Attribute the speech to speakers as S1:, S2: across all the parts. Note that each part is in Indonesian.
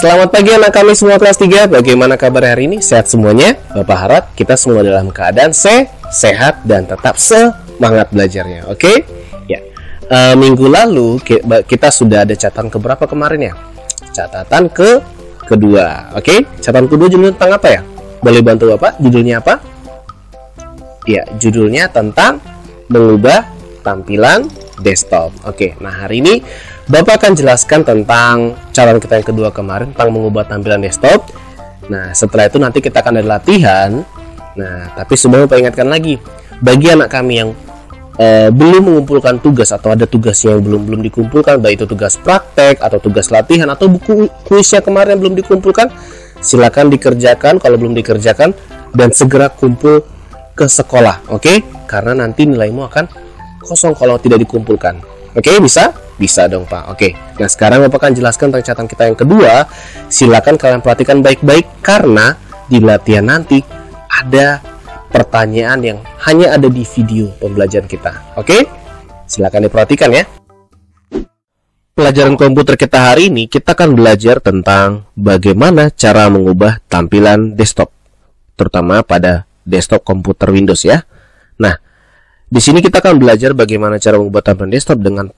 S1: Selamat pagi anak kami semua kelas 3. Bagaimana kabar hari ini? Sehat semuanya? Bapak harap kita semua dalam keadaan sehat dan tetap semangat belajarnya. Oke? Ya. Minggu lalu kita sudah ada catatan keberapa kemarin ya? Catatan kedua. Oke? Catatan kedua judulnya tentang apa ya? Boleh bantu Bapak? Judulnya apa? Ya, judulnya tentang mengubah tampilan desktop. Oke, nah hari ini Bapak akan jelaskan tentang catatan kita yang kedua kemarin tentang mengubah tampilan desktop. Nah, setelah itu nanti kita akan ada latihan. Nah, tapi sebelum Bapak ingatkan lagi, bagi anak kami yang belum mengumpulkan tugas atau ada tugasnya yang belum dikumpulkan, baik itu tugas praktek atau tugas latihan atau buku kuisnya kemarin yang belum dikumpulkan, silakan dikerjakan kalau belum dikerjakan dan segera kumpul ke sekolah, oke? Karena nanti nilaimu akan kosong kalau tidak dikumpulkan. Oke, bisa? Bisa dong, Pak. Oke. Nah, sekarang Bapak akan jelaskan tentang catatan kita yang kedua. Silakan kalian perhatikan baik-baik karena di latihan nanti ada pertanyaan yang hanya ada di video pembelajaran kita. Oke? Silakan diperhatikan ya. Pelajaran komputer kita hari ini kita akan belajar tentang bagaimana cara mengubah tampilan desktop, terutama pada desktop komputer Windows ya. Nah, di sini kita akan belajar bagaimana cara mengubah tampilan desktop dengan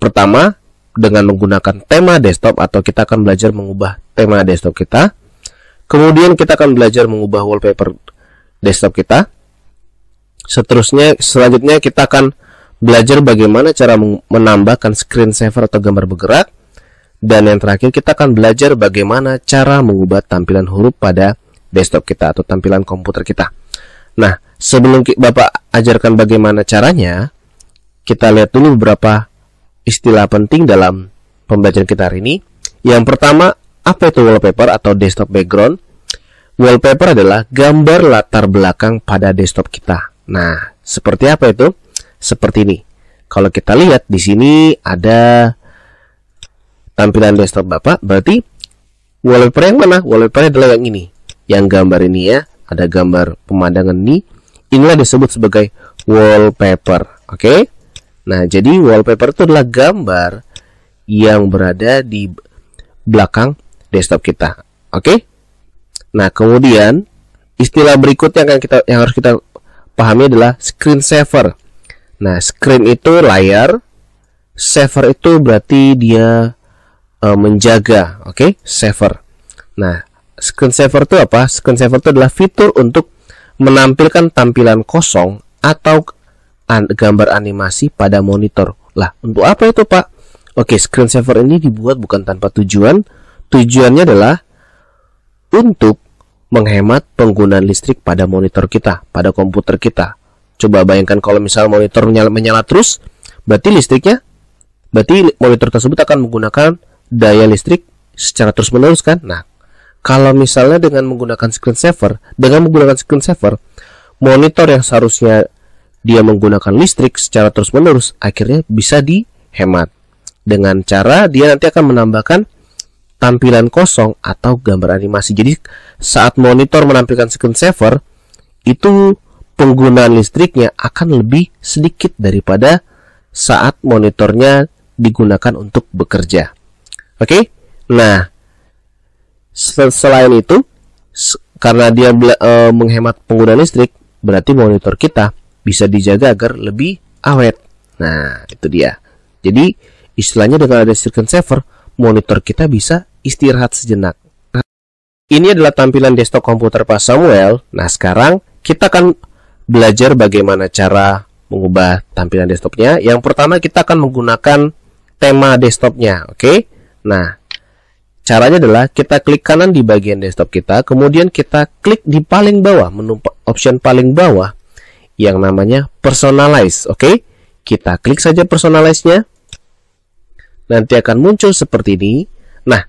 S1: pertama dengan menggunakan tema desktop atau kita akan belajar mengubah tema desktop kita. Kemudian kita akan belajar mengubah wallpaper desktop kita. Selanjutnya kita akan belajar bagaimana cara menambahkan screensaver atau gambar bergerak. Dan yang terakhir kita akan belajar bagaimana cara mengubah tampilan huruf pada desktop kita atau tampilan komputer kita. Nah, sebelum Bapak ajarkan bagaimana caranya, kita lihat dulu beberapa istilah penting dalam pembelajaran kita hari ini. Yang pertama, apa itu wallpaper atau desktop background? Wallpaper adalah gambar latar belakang pada desktop kita. Nah, seperti apa itu? Seperti ini. Kalau kita lihat di sini ada tampilan desktop Bapak, berarti wallpaper yang mana? Wallpaper adalah yang ini. Yang gambar ini ya. Ada gambar pemandangan ini. Inilah disebut sebagai wallpaper. Oke? Nah, jadi wallpaper itu adalah gambar yang berada di belakang desktop kita. Oke? Nah, kemudian istilah berikutnya yang harus kita pahami adalah screensaver. Nah, screen itu layar, saver itu berarti dia menjaga. Oke? Saver. Nah, screensaver itu apa? Screensaver itu adalah fitur untuk menampilkan tampilan kosong atau gambar animasi pada monitor. Lah, untuk apa itu, Pak? Oke, screensaver ini dibuat bukan tanpa tujuan. Tujuannya adalah untuk menghemat penggunaan listrik pada monitor kita, pada komputer kita. Coba bayangkan kalau misal monitor menyala terus, berarti monitor tersebut akan menggunakan daya listrik secara terus-menerus kan? Nah, kalau misalnya dengan menggunakan screensaver, monitor yang seharusnya dia menggunakan listrik secara terus-menerus, akhirnya bisa dihemat. Dengan cara dia nanti akan menambahkan tampilan kosong atau gambar animasi. Jadi saat monitor menampilkan screensaver, itu penggunaan listriknya akan lebih sedikit daripada saat monitornya digunakan untuk bekerja. Oke? Nah, selain itu, karena dia menghemat penggunaan listrik, berarti monitor kita bisa dijaga agar lebih awet. Nah, itu dia. Jadi, istilahnya dengan ada screensaver, monitor kita bisa istirahat sejenak. Ini adalah tampilan desktop komputer Pak Samuel. Nah, sekarang kita akan belajar bagaimana cara mengubah tampilan desktopnya. Yang pertama, kita akan menggunakan tema desktopnya. Oke? Nah, caranya adalah kita klik kanan di bagian desktop kita, kemudian kita klik di paling bawah, menu option paling bawah yang namanya personalize. Oke? Kita klik saja personalize-nya. Nanti akan muncul seperti ini. Nah,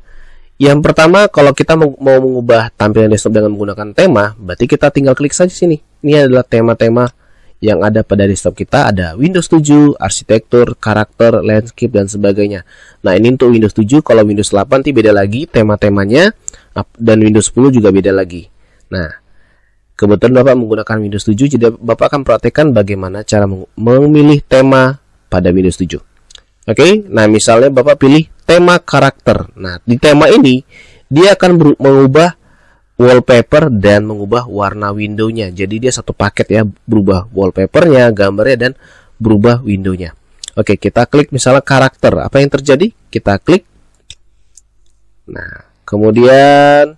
S1: yang pertama kalau kita mau mengubah tampilan desktop dengan menggunakan tema, berarti kita tinggal klik saja sini. Ini adalah tema-tema yang ada pada desktop kita. Ada Windows 7, arsitektur, karakter, landscape, dan sebagainya. Nah, ini untuk Windows 7. Kalau Windows 8 nanti beda lagi tema-temanya. Dan Windows 10 juga beda lagi. Nah, kebetulan Bapak menggunakan Windows 7, jadi Bapak akan praktekkan bagaimana cara memilih tema pada Windows 7. Oke, nah misalnya Bapak pilih tema karakter. Nah, di tema ini dia akan mengubah wallpaper dan mengubah warna windownya. Jadi dia satu paket ya, berubah wallpapernya, gambarnya, dan berubah windownya. Oke, kita klik misalnya karakter. Apa yang terjadi? Kita klik. Nah, kemudian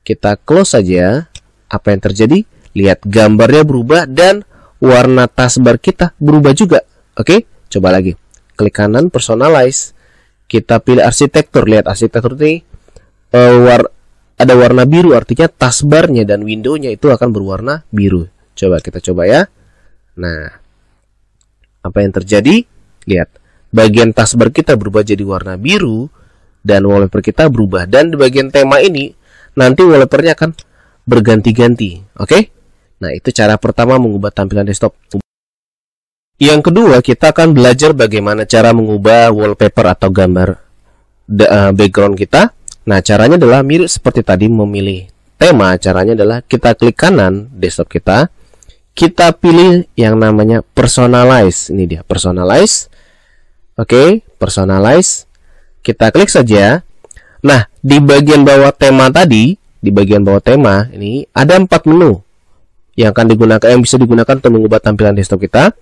S1: kita close saja. Apa yang terjadi? Lihat, gambarnya berubah dan warna taskbar kita berubah juga. Oke, coba lagi. Klik kanan, personalize. Kita pilih arsitektur. Lihat, arsitektur ini ada warna biru, artinya taskbarnya dan windownya itu akan berwarna biru. Coba kita coba ya. Nah, apa yang terjadi? Lihat, bagian taskbar kita berubah jadi warna biru dan wallpaper kita berubah. Dan di bagian tema ini nanti wallpapernya akan berganti-ganti. Oke? Nah, itu cara pertama mengubah tampilan desktop. Yang kedua, kita akan belajar bagaimana cara mengubah wallpaper atau gambar background kita. Nah, caranya adalah mirip seperti tadi memilih tema. Caranya adalah kita klik kanan desktop kita. Kita pilih yang namanya personalize. Ini dia, personalize. Oke, personalize. Kita klik saja. Nah, di bagian bawah tema tadi, di bagian bawah tema ini ada 4 menu yang akan digunakan, yang bisa digunakan untuk mengubah tampilan desktop kita.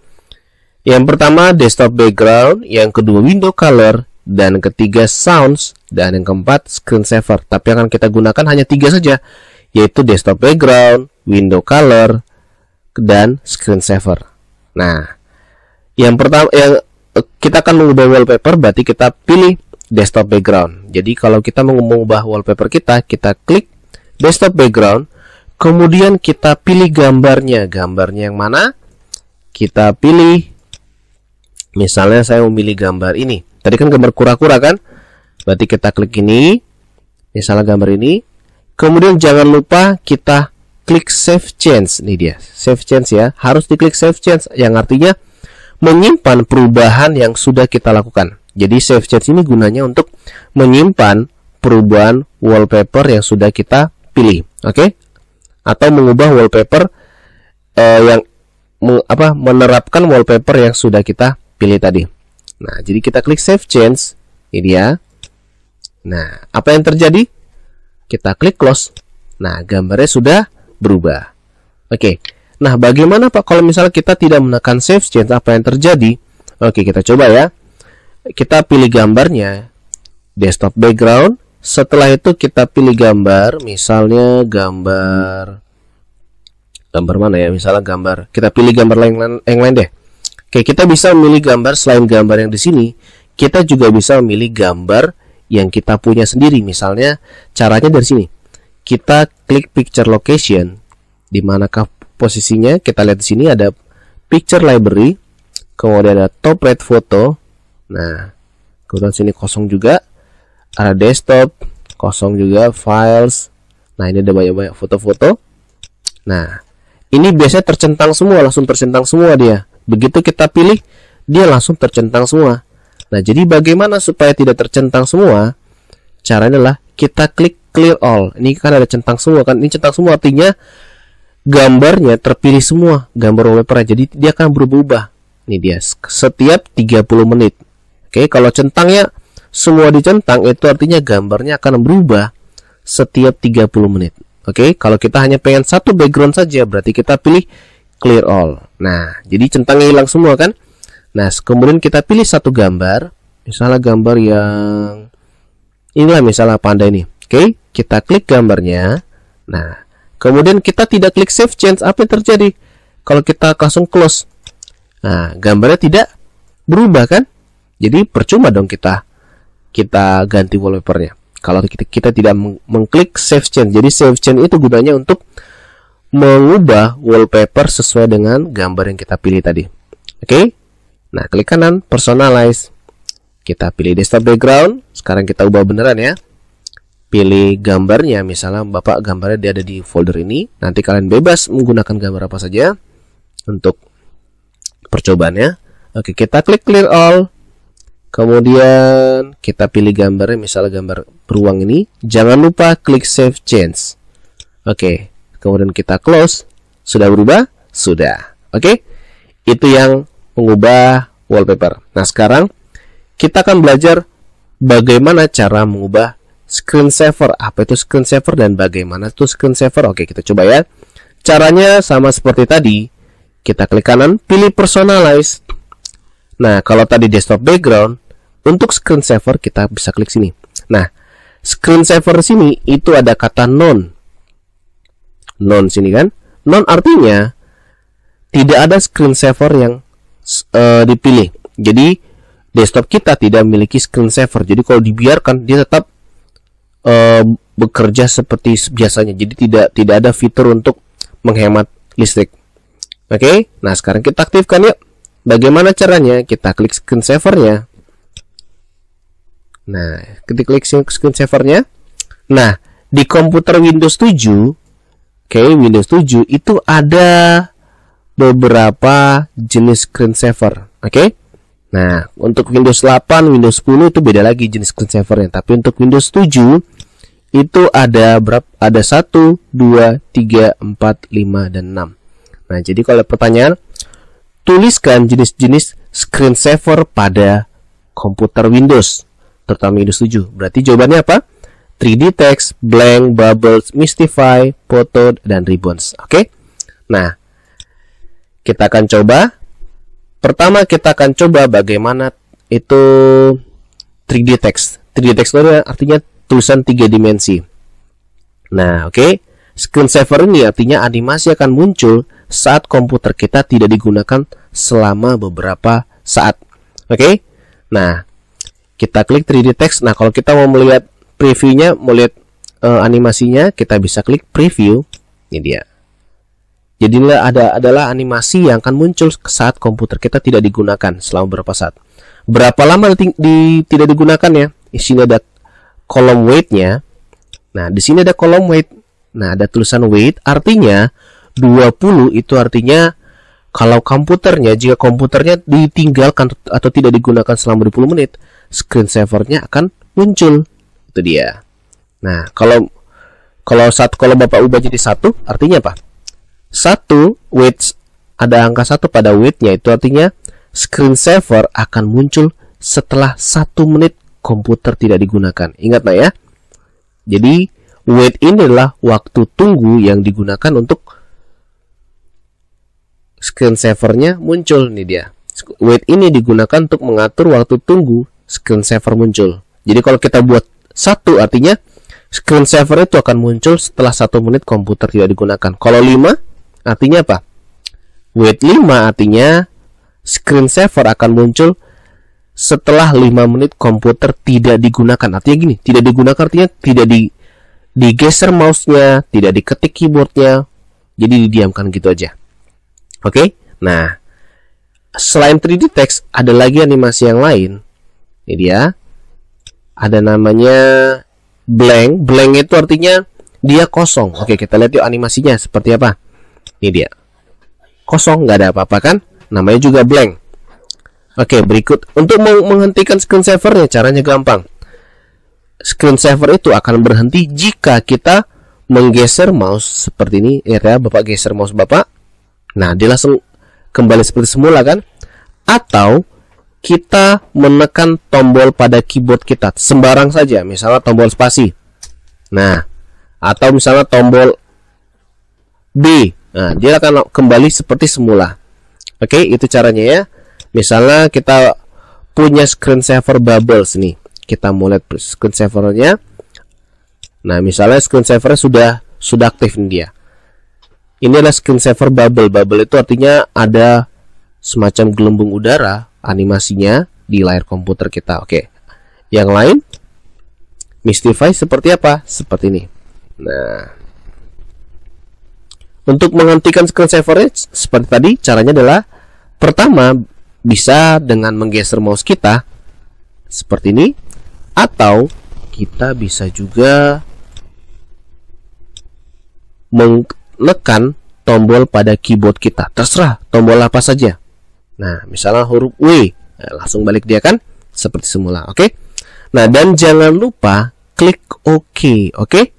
S1: Yang pertama desktop background, yang kedua window color, dan ketiga sounds, dan yang keempat screensaver. Tapi akan kita gunakan hanya 3 saja, yaitu desktop background, window color, dan screensaver. Nah, yang pertama yang kita akan mengubah wallpaper, berarti kita pilih desktop background. Jadi kalau kita mau mengubah wallpaper kita klik desktop background, kemudian kita pilih gambarnya. Gambarnya yang mana? Kita pilih, misalnya saya memilih gambar ini. Tadi kan gambar kura-kura kan? Berarti kita klik ini, misalnya gambar ini. Kemudian jangan lupa kita klik save change. Ini dia, save change ya. Harus diklik save change, yang artinya menyimpan perubahan yang sudah kita lakukan. Jadi save change ini gunanya untuk menyimpan perubahan wallpaper yang sudah kita pilih. Oke? Atau mengubah wallpaper menerapkan wallpaper yang sudah kita pilih tadi. Nah, jadi kita klik save change. Ini dia. Nah, apa yang terjadi? Kita klik close. Nah, gambarnya sudah berubah. Oke. Nah, bagaimana Pak kalau misalnya kita tidak menekan save change, apa yang terjadi? Oke, kita coba ya. Kita pilih gambarnya, desktop background. Setelah itu kita pilih gambar, misalnya gambar mana ya? Misalnya gambar, kita pilih gambar yang lain deh. Oke, kita bisa memilih gambar selain gambar yang di sini. Kita juga bisa memilih gambar yang kita punya sendiri. Misalnya caranya dari sini. Kita klik picture location. Di manakah posisinya? Kita lihat di sini ada picture library, kemudian ada top right photo. Nah, kemudian sini kosong juga. Ada desktop, kosong juga, files. Nah, ini ada banyak-banyak foto-foto. Nah, ini biasanya tercentang semua, langsung tercentang semua dia. Begitu kita pilih, dia langsung tercentang semua. Nah, jadi bagaimana supaya tidak tercentang semua? Caranya adalah kita klik clear all. Ini kan ada centang semua kan? Ini centang semua artinya gambarnya terpilih semua, gambar wallpaper. Jadi dia akan berubah-ubah. Ini dia, setiap 30 menit. Oke, kalau centangnya semua dicentang, itu artinya gambarnya akan berubah setiap 30 menit. Oke, kalau kita hanya pengen satu background saja, berarti kita pilih clear all. Nah, jadi centangnya hilang semua kan? Nah, kemudian kita pilih satu gambar, misalnya gambar yang inilah, misalnya panda ini. Oke, kita klik gambarnya. Nah, kemudian kita tidak klik save change, apa yang terjadi? Kalau kita langsung close, nah, gambarnya tidak berubah kan? Jadi percuma dong kita ganti wallpapernya kalau kita tidak mengklik save change. Jadi save change itu gunanya untuk mengubah wallpaper sesuai dengan gambar yang kita pilih tadi. Oke? Nah, klik kanan, personalize. Kita pilih desktop background. Sekarang kita ubah beneran ya. Pilih gambarnya, misalnya Bapak gambarnya dia ada di folder ini. Nanti kalian bebas menggunakan gambar apa saja untuk percobaannya. Oke, kita klik clear all. Kemudian kita pilih gambarnya, misalnya gambar beruang ini. Jangan lupa klik save change. Oke, kemudian kita close. Sudah berubah? Sudah. Oke, itu yang mengubah wallpaper. Nah, sekarang kita akan belajar bagaimana cara mengubah screensaver. Apa itu screensaver dan bagaimana itu screensaver? Oke, kita coba ya. Caranya sama seperti tadi. Kita klik kanan, pilih personalize. Nah, kalau tadi desktop background, untuk screensaver kita bisa klik sini. Nah, screensaver sini itu ada kata non. Non sini kan? Non artinya tidak ada screensaver yang dipilih. Jadi desktop kita tidak memiliki screensaver. Jadi kalau dibiarkan dia tetap bekerja seperti biasanya. Jadi tidak ada fitur untuk menghemat listrik. Oke, nah sekarang kita aktifkan yuk. Bagaimana caranya? Kita klik screensaver-nya. Nah, kita klik screensaver-nya. Nah, di komputer Windows 7, Windows 7 itu ada beberapa jenis screensaver. Oke. Nah, untuk Windows 8, Windows 10 itu beda lagi jenis screensaver-nya. Tapi untuk Windows 7 itu ada berapa? Ada 1, 2, 3, 4, 5, dan 6. Nah, jadi kalau pertanyaan, tuliskan jenis-jenis screensaver pada komputer Windows, terutama Windows 7. Berarti jawabannya apa? 3D text, blank, bubbles, mystify, photo, dan ribbons. Oke. Nah, kita akan coba. Pertama kita akan coba bagaimana itu 3D text. 3D text itu artinya tulisan 3 dimensi. Nah, oke. Screensaver ini artinya animasi akan muncul saat komputer kita tidak digunakan selama beberapa saat. Oke. Nah, kita klik 3D text. Nah, kalau kita mau melihat previewnya, mau lihat animasinya, kita bisa klik preview. Ini dia. Jadi adalah animasi yang akan muncul saat komputer kita tidak digunakan selama beberapa saat. Berapa lama tidak digunakan ya? Di sini ada kolom wait-nya. Nah, di sini ada kolom wait. Nah, ada tulisan wait, artinya 20 itu artinya kalau jika komputernya ditinggalkan atau tidak digunakan selama 20 menit, screensaver-nya akan muncul. Itu dia. Nah, kalau Bapak ubah jadi 1, artinya apa? 1 wait, ada angka 1 pada wait-nya, itu artinya screensaver akan muncul setelah 1 menit komputer tidak digunakan. Ingat nah ya. Jadi wait ini adalah waktu tunggu yang digunakan untuk screensaver-nya muncul. Nih dia. Wait ini digunakan untuk mengatur waktu tunggu screensaver muncul. Jadi kalau kita buat 1 artinya screensaver itu akan muncul setelah 1 menit komputer tidak digunakan. Kalau 5 artinya apa? Wait 5 artinya screensaver akan muncul setelah 5 menit komputer tidak digunakan. Artinya gini, tidak digunakan artinya tidak digeser mouse-nya, tidak diketik keyboard-nya. Jadi didiamkan gitu aja. Oke? Nah, selain 3D text ada lagi animasi yang lain. Ini dia. Ada namanya blank. Blank itu artinya dia kosong. Oke, kita lihat yuk animasinya seperti apa. Ini dia. Kosong, nggak ada apa-apa kan? Namanya juga blank. Oke, berikut. Untuk menghentikan screensaver-nya caranya gampang. Screensaver itu akan berhenti jika kita menggeser mouse seperti ini. Ya, Bapak geser mouse Bapak. Nah, dia langsung kembali seperti semula kan? Atau kita menekan tombol pada keyboard kita sembarang saja, misalnya tombol spasi. Nah, atau misalnya tombol B. Nah, dia akan kembali seperti semula. Oke, itu caranya ya. Misalnya kita punya screensaver bubbles nih. Kita mau lihat screensaver-nya. Nah, misalnya screensaver sudah aktif nih dia. Ini adalah screensaver bubble. Bubble itu artinya ada semacam gelembung udara animasinya di layar komputer kita. Oke. Yang lain Mystify seperti apa? Seperti ini. Nah, untuk menghentikan screensaver seperti tadi, caranya adalah pertama bisa dengan menggeser mouse kita seperti ini, atau kita bisa juga menekan tombol pada keyboard kita, terserah tombol apa saja. Nah, misalnya huruf W, nah, langsung balik dia kan seperti semula. Oke. Nah, dan jangan lupa klik OK. Oke.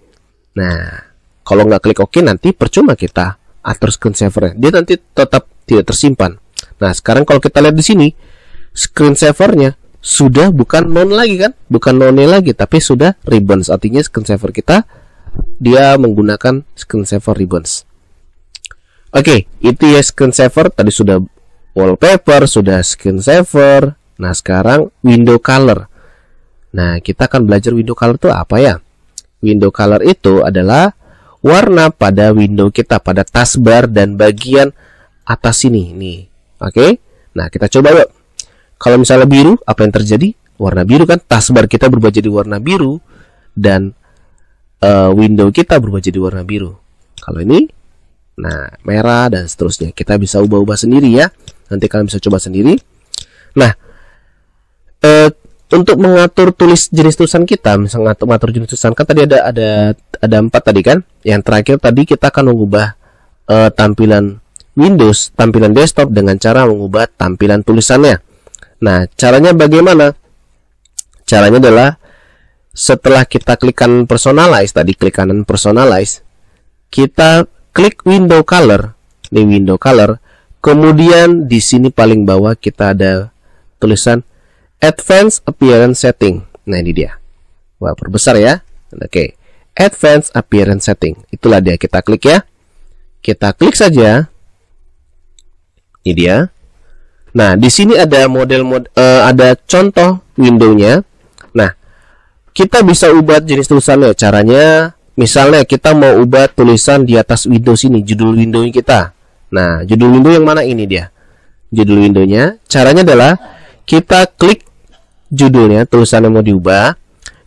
S1: Nah, kalau nggak klik OK nanti percuma kita atur screensaver-nya. Dia nanti tetap tidak tersimpan. Nah, sekarang kalau kita lihat di sini, screensaver-nya sudah bukan non lagi kan, bukan none lagi, tapi sudah ribbons. Artinya screensaver kita dia menggunakan screensaver ribbons. Oke, itu ya screensaver. Tadi sudah wallpaper, sudah screensaver. Nah, sekarang window color. Nah, kita akan belajar window color itu apa ya? Window color itu adalah warna pada window kita, pada taskbar dan bagian atas sini nih. Oke. Nah, kita coba yuk. Kalau misalnya biru, apa yang terjadi? Warna biru kan, taskbar kita berubah jadi warna biru dan window kita berubah jadi warna biru. Kalau ini, nah, merah dan seterusnya. Kita bisa ubah-ubah sendiri ya. Nanti kalian bisa coba sendiri. Nah, untuk mengatur jenis tulisan kita, misalnya mengatur jenis tulisan kan tadi ada 4 tadi kan. Yang terakhir tadi kita akan mengubah tampilan Windows, tampilan desktop dengan cara mengubah tampilan tulisannya. Nah, caranya bagaimana? Caranya adalah setelah kita klik kanan personalize, tadi klik kanan personalize, kita klik window color, nih window color. Kemudian di sini paling bawah kita ada tulisan Advanced Appearance Setting. Nah, ini dia. Wah, perbesar ya. Oke. Advanced Appearance Setting. Itulah dia, kita klik ya. Kita klik saja. Ini dia. Nah, di sini ada ada contoh window-nya. Nah, kita bisa ubah jenis tulisannya. Caranya, misalnya kita mau ubah tulisan di atas window sini, judul window kita. Nah, judul window yang mana ini dia? Judul window-nya. Caranya adalah kita klik judulnya, tulisannya mau diubah.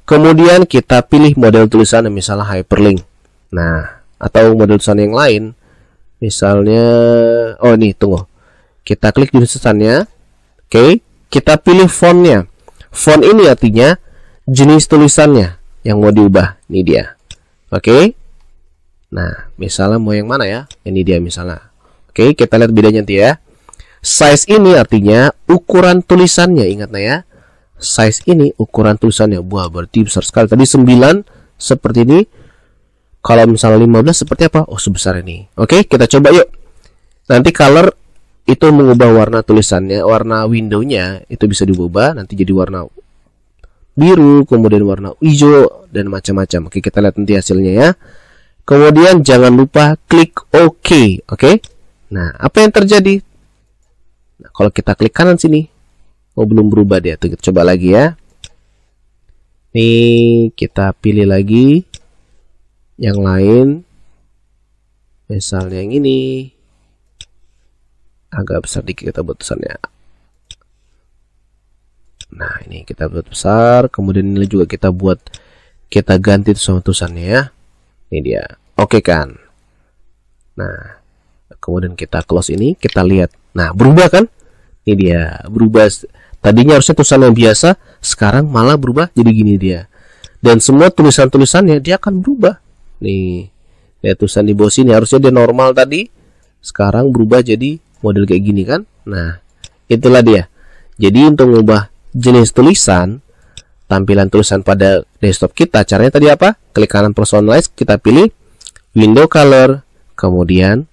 S1: Kemudian kita pilih model tulisan, misalnya hyperlink. Nah, atau model tulisan yang lain. Misalnya, oh ini, tunggu. Kita klik jenis tulisannya. Oke, kita pilih fontnya. Font ini artinya jenis tulisannya yang mau diubah. Ini dia. Oke. Nah, misalnya mau yang mana ya? Ini dia misalnya. Oke, kita lihat bedanya nanti ya. Size ini artinya ukuran tulisannya, ingat ya. Size ini ukuran tulisannya. Wah, berarti besar sekali. Tadi 9 seperti ini. Kalau misalnya 15 seperti apa? Oh, sebesar ini. Oke, kita coba yuk. Nanti color itu mengubah warna tulisannya, warna window-nya itu bisa diubah nanti jadi warna biru, kemudian warna hijau dan macam-macam. Oke, kita lihat nanti hasilnya ya. Kemudian jangan lupa klik OK. Oke. Nah, apa yang terjadi? Nah, kalau kita klik kanan sini, oh belum berubah dia. Tuh, kita coba lagi ya. Nih, kita pilih lagi yang lain. Misalnya yang ini. Agak besar dikit kita buat tulisannya. Nah, ini kita buat besar. Kemudian ini juga kita ganti tulisannya ya. Ini dia. Oke kan? Nah, kemudian kita close ini, kita lihat. Nah, berubah kan? Ini dia, berubah. Tadinya harusnya tulisan yang biasa, sekarang malah berubah jadi gini dia. Dan semua tulisan-tulisannya dia akan berubah. Nih, lihat tulisan di bawah sini harusnya dia normal tadi, sekarang berubah jadi model kayak gini kan? Nah, itulah dia. Jadi untuk mengubah jenis tulisan, tampilan tulisan pada desktop kita, caranya tadi apa? Klik kanan personalize, kita pilih window color, kemudian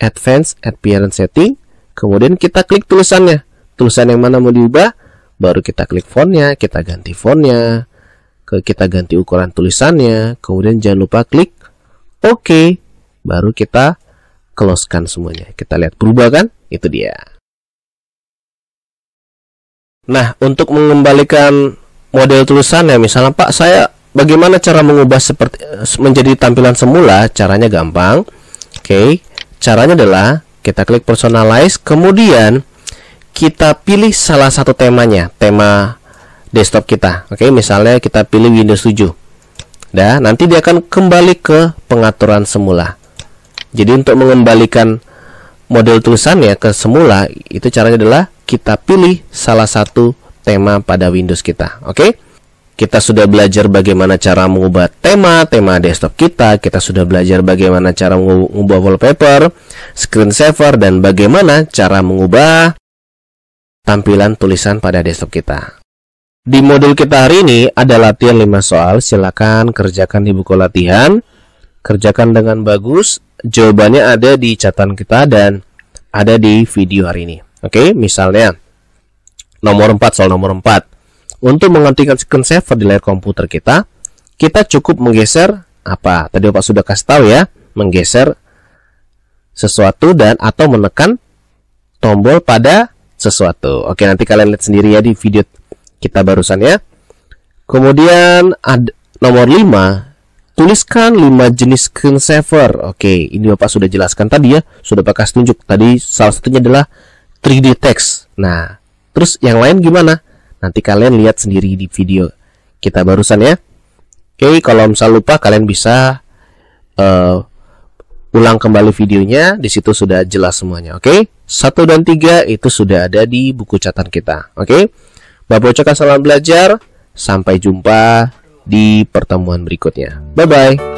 S1: advanced appearance setting, kemudian kita klik tulisannya. Tulisan yang mana mau diubah, baru kita klik fontnya, kita ganti fontnya, kita ganti ukuran tulisannya, kemudian jangan lupa klik OK, baru kita close-kan semuanya. Kita lihat berubah kan? Itu dia. Nah, untuk mengembalikan model tulisannya, misalnya Pak, saya bagaimana cara mengubah menjadi tampilan semula? Caranya gampang. Oke, caranya adalah kita klik personalize, kemudian kita pilih salah satu temanya, tema desktop kita. Oke, misalnya kita pilih Windows 7. Dah, nanti dia akan kembali ke pengaturan semula. Jadi untuk mengembalikan model tulisannya ke semula, itu caranya adalah kita pilih salah satu tema pada Windows kita. Oke? Kita sudah belajar bagaimana cara mengubah tema desktop kita. Kita sudah belajar bagaimana cara mengubah wallpaper, screensaver, dan bagaimana cara mengubah tampilan tulisan pada desktop kita. Di modul kita hari ini ada latihan 5 soal. Silakan kerjakan di buku latihan. Kerjakan dengan bagus. Jawabannya ada di catatan kita dan ada di video hari ini. Oke, misalnya nomor 4, soal nomor 4. Untuk menghentikan screensaver di layar komputer kita cukup menggeser apa? Tadi Bapak sudah kasih tahu ya, menggeser sesuatu dan atau menekan tombol pada sesuatu. Oke, nanti kalian lihat sendiri ya di video kita barusan ya. Kemudian ada nomor 5, tuliskan 5 jenis screensaver. Oke, ini Bapak sudah jelaskan tadi ya, sudah Bapak kasih tunjuk. Tadi salah satunya adalah 3D text. Nah, terus yang lain gimana? Nanti kalian lihat sendiri di video kita barusan ya. Oke, kalau misal lupa kalian bisa ulang kembali videonya. Di situ sudah jelas semuanya. Oke, 1 dan 3 itu sudah ada di buku catatan kita. Oke, Bapak ucapkan selamat belajar. Sampai jumpa di pertemuan berikutnya. Bye bye.